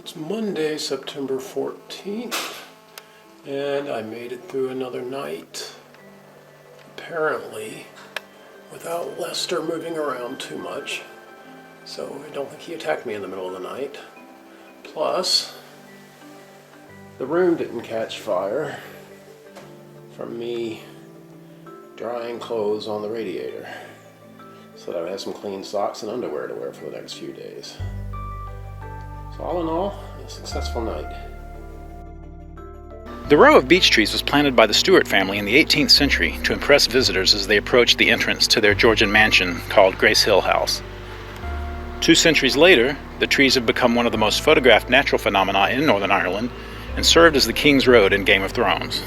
It's Monday, September 14th, and I made it through another night, apparently without Lester moving around too much, so I don't think he attacked me in the middle of the night. Plus, the room didn't catch fire from me drying clothes on the radiator, so that I would have some clean socks and underwear to wear for the next few days. So all in all, a successful night. The row of beech trees was planted by the Stuart family in the 18th century to impress visitors as they approached the entrance to their Georgian mansion called Grace Hill House. 2 centuries later, the trees have become one of the most photographed natural phenomena in Northern Ireland and served as the King's Road in Game of Thrones.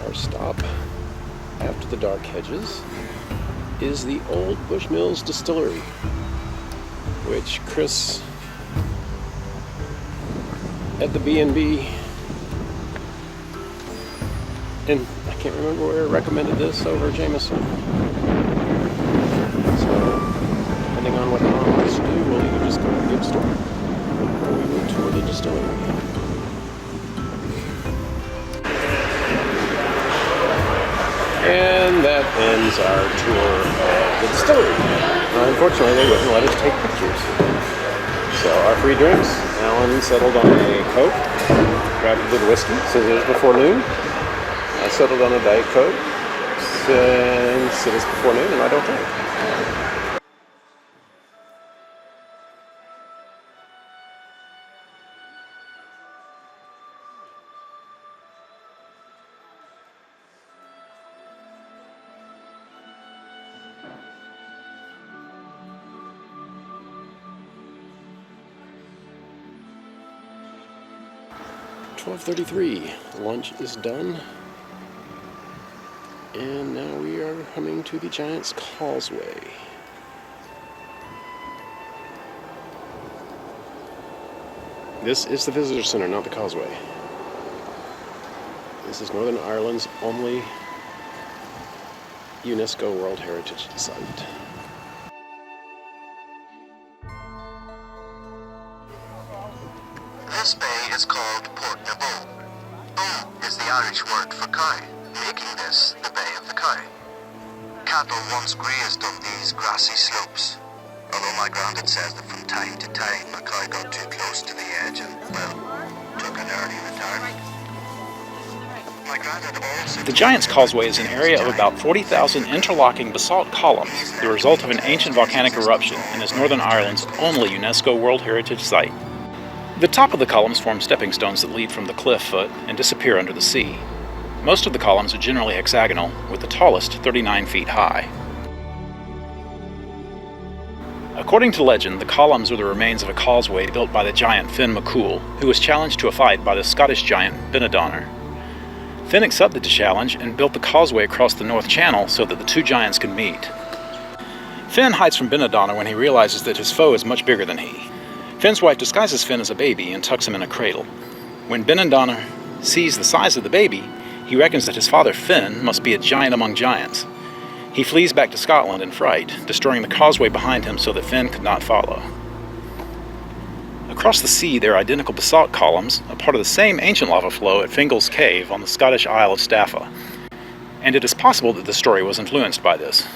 Our stop after the Dark Hedges is the old Bushmills Distillery, which Chris at the B&B, and I can't remember where, recommended this over Jameson. So, depending on what Mom wants to do, we'll either just go to the gift store or we will tour the distillery. And that ends our tour of the distillery. Unfortunately, they wouldn't let us take pictures. So our free drinks, Alan settled on a Coke, grabbed a good whiskey, since it was before noon. I settled on a Diet Coke, since it is before noon and I don't drink. 12:33, lunch is done, and now we are coming to the Giant's Causeway. This is the visitor center, not the Causeway. This is Northern Ireland's only UNESCO World Heritage Site. This bay is called Port na Bow. Bow is the Irish word for cow, making this the Bay of the Cow. Cattle once grazed on these grassy slopes, although my granddad says that from time to time a cow got too close to the edge and, well, took an early retirement. My granddad also... The Giant's Causeway is an area of about 40,000 interlocking basalt columns, the result of an ancient volcanic eruption, and is Northern Ireland's only UNESCO World Heritage Site. The top of the columns form stepping stones that lead from the cliff foot and disappear under the sea. Most of the columns are generally hexagonal, with the tallest 39 feet high. According to legend, the columns are the remains of a causeway built by the giant Finn MacCool, who was challenged to a fight by the Scottish giant Benadonner. Finn accepted the challenge and built the causeway across the North Channel so that the two giants could meet. Finn hides from Benadonner when he realizes that his foe is much bigger than he. Finn's wife disguises Finn as a baby and tucks him in a cradle. When Ben and Donna sees the size of the baby, he reckons that his father Finn must be a giant among giants. He flees back to Scotland in fright, destroying the causeway behind him so that Finn could not follow. Across the sea there are identical basalt columns, a part of the same ancient lava flow at Fingal's Cave on the Scottish Isle of Staffa, and it is possible that the story was influenced by this.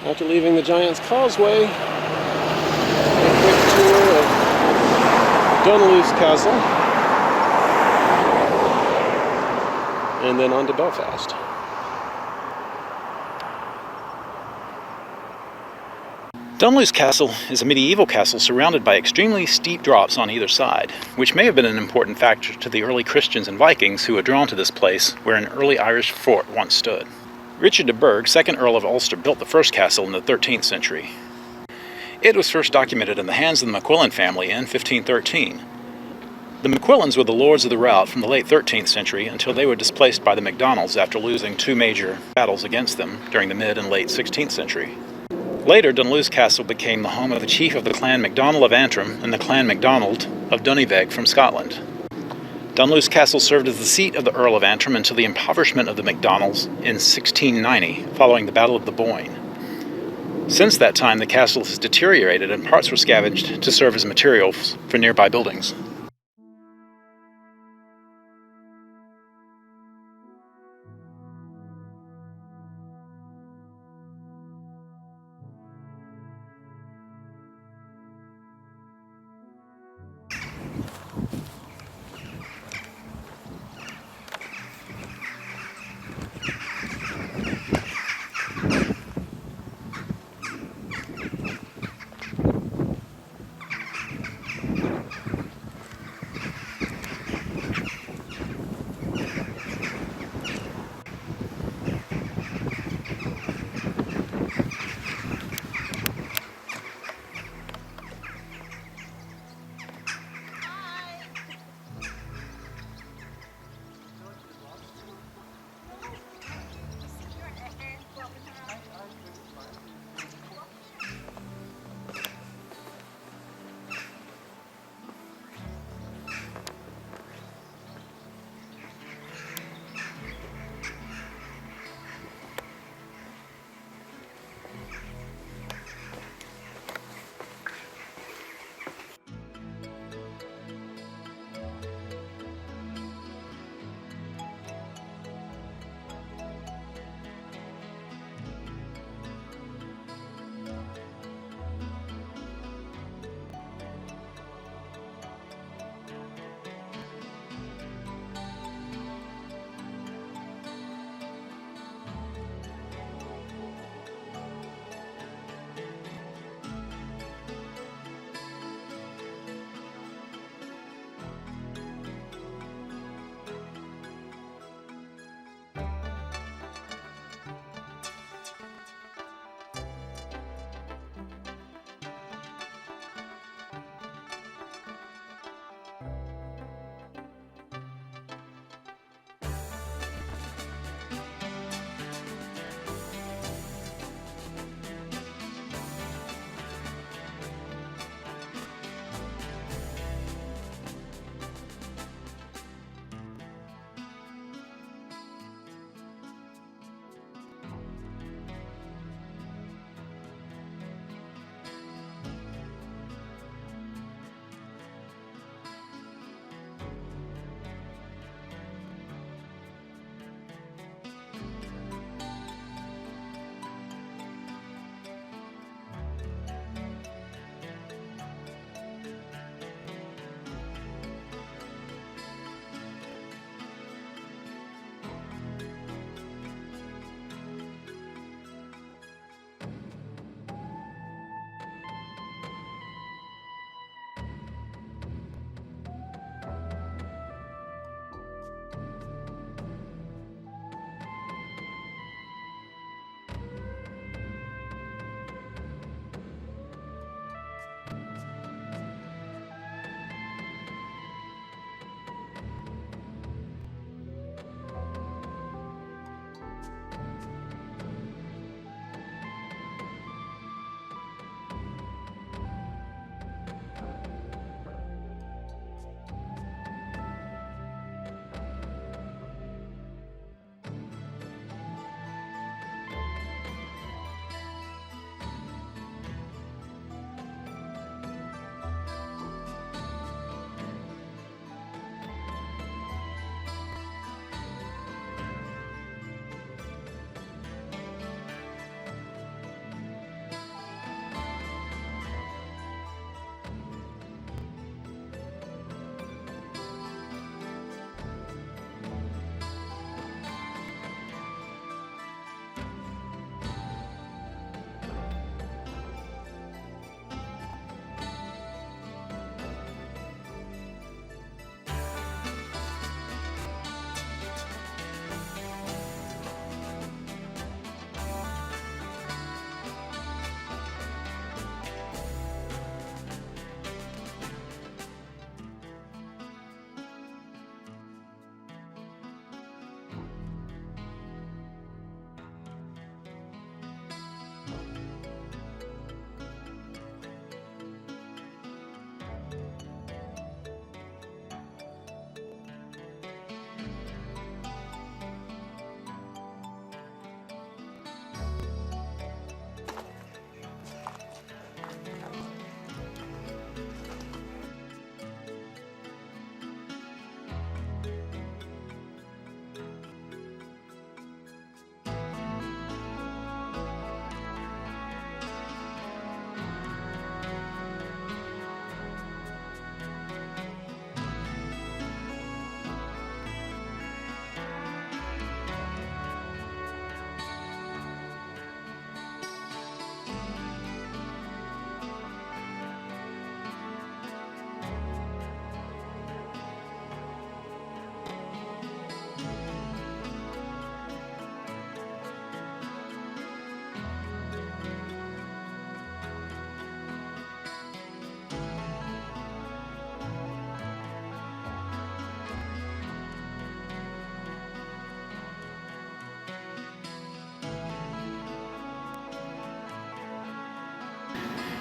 After leaving the Giant's Causeway, a quick tour of Dunluce Castle, and then on to Belfast. Dunluce Castle is a medieval castle surrounded by extremely steep drops on either side, which may have been an important factor to the early Christians and Vikings who were drawn to this place where an early Irish fort once stood. Richard de Burgh, 2nd Earl of Ulster, built the first castle in the 13th century. It was first documented in the hands of the MacQuillan family in 1513. The MacQuillans were the lords of the rout from the late 13th century until they were displaced by the MacDonalds after losing two major battles against them during the mid and late 16th century. Later, Dunluce Castle became the home of the chief of the Clan MacDonald of Antrim and the Clan MacDonald of Donegal from Scotland. Dunluce Castle served as the seat of the Earl of Antrim until the impoverishment of the MacDonalds in 1690, following the Battle of the Boyne. Since that time, the castle has deteriorated and parts were scavenged to serve as materials for nearby buildings.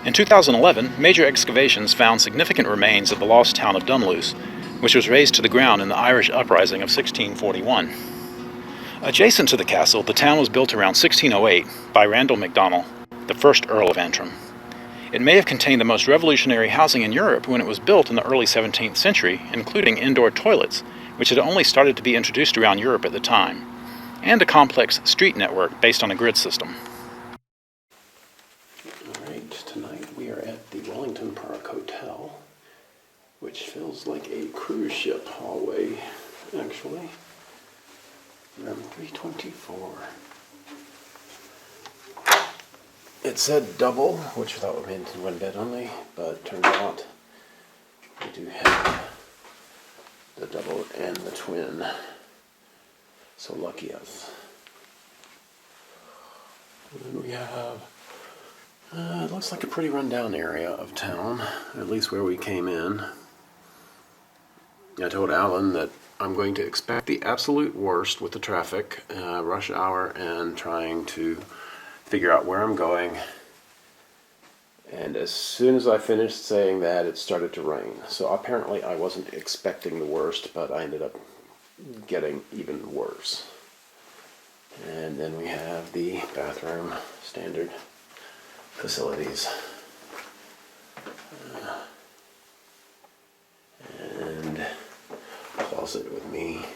In 2011, major excavations found significant remains of the lost town of Dunluce, which was razed to the ground in the Irish Uprising of 1641. Adjacent to the castle, the town was built around 1608 by Randall MacDonald, the first Earl of Antrim. It may have contained the most revolutionary housing in Europe when it was built in the early 17th century, including indoor toilets, which had only started to be introduced around Europe at the time, and a complex street network based on a grid system. Alright, tonight we are at the Wellington Park Hotel, which feels like a cruise ship hallway, actually. Room 324. It said double, which I thought would mean one bed only, but turns out we do have the double and the twin. So lucky us. And then we have, it looks like a pretty rundown area of town, at least where we came in. I told Alan that I'm going to expect the absolute worst with the traffic, rush hour, and trying to figure out where I'm going. And as soon as I finished saying that, it started to rain. So apparently I wasn't expecting the worst, but I ended up getting even worse. And then we have the bathroom, standard facilities. And closet with me.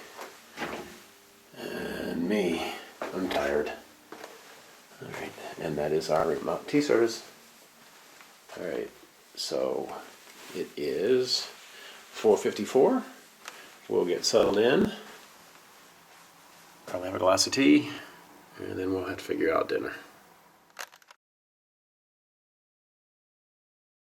And me. I'm tired. Alright, and that is our remote tea service. Alright, so it is 4:54. We'll get settled in. Probably have a glass of tea, and then we'll have to figure out dinner.